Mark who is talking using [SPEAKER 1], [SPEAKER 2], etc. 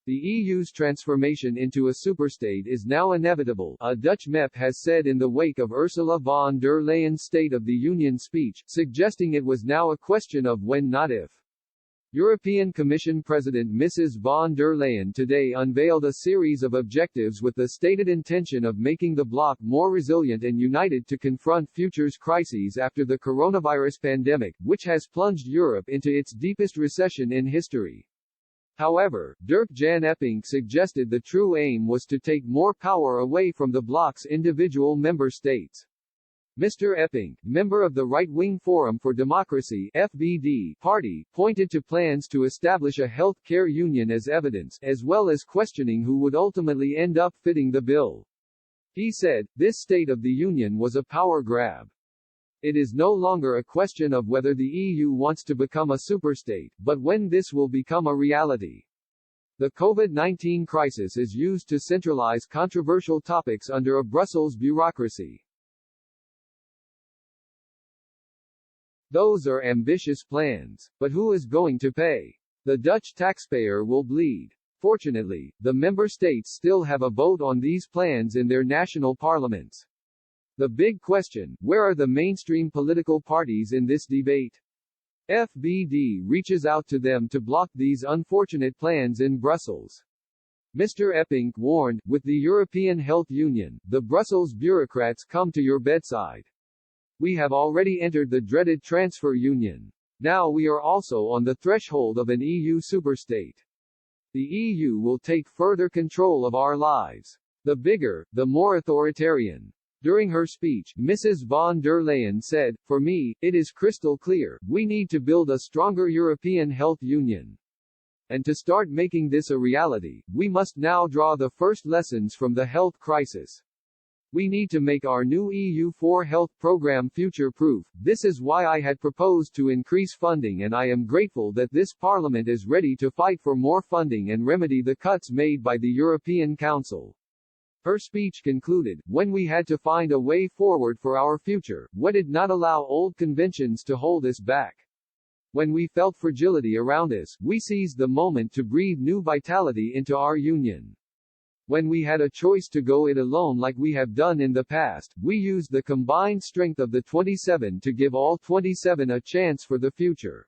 [SPEAKER 1] The EU's transformation into a superstate is now inevitable, a Dutch MEP has said in the wake of Ursula von der Leyen's State of the Union speech, suggesting it was now a question of when not if. European Commission President Mrs. von der Leyen today unveiled a series of objectives with the stated intention of making the bloc more resilient and united to confront future crises after the coronavirus pandemic, which has plunged Europe into its deepest recession in history. However, Dirk-Jan Epping suggested the true aim was to take more power away from the bloc's individual member states. Mr. Epping, member of the Right-Wing Forum for Democracy (FVD) party, pointed to plans to establish a health care union as evidence, as well as questioning who would ultimately end up fitting the bill. He said, "This State of the Union was a power grab. It is no longer a question of whether the EU wants to become a superstate, but when this will become a reality." The COVID-19 crisis is used to centralize controversial topics under a Brussels bureaucracy. Those are ambitious plans. But who is going to pay? The Dutch taxpayer will bleed. Fortunately, the member states still have a vote on these plans in their national parliaments. The big question, where are the mainstream political parties in this debate? FVD reaches out to them to block these unfortunate plans in Brussels. Mr. Epping warned, with the European Health Union, the Brussels bureaucrats come to your bedside. We have already entered the dreaded transfer union. Now we are also on the threshold of an EU superstate. The EU will take further control of our lives. The bigger, the more authoritarian. During her speech, Mrs. von der Leyen said, "For me, it is crystal clear, we need to build a stronger European health union. And to start making this a reality, we must now draw the first lessons from the health crisis. We need to make our new EU4 health program future-proof. This is why I had proposed to increase funding, and I am grateful that this Parliament is ready to fight for more funding and remedy the cuts made by the European Council." Her speech concluded, "When we had to find a way forward for our future, we did not allow old conventions to hold us back. When we felt fragility around us, we seized the moment to breathe new vitality into our union. When we had a choice to go it alone like we have done in the past, we used the combined strength of the 27 to give all 27 a chance for the future."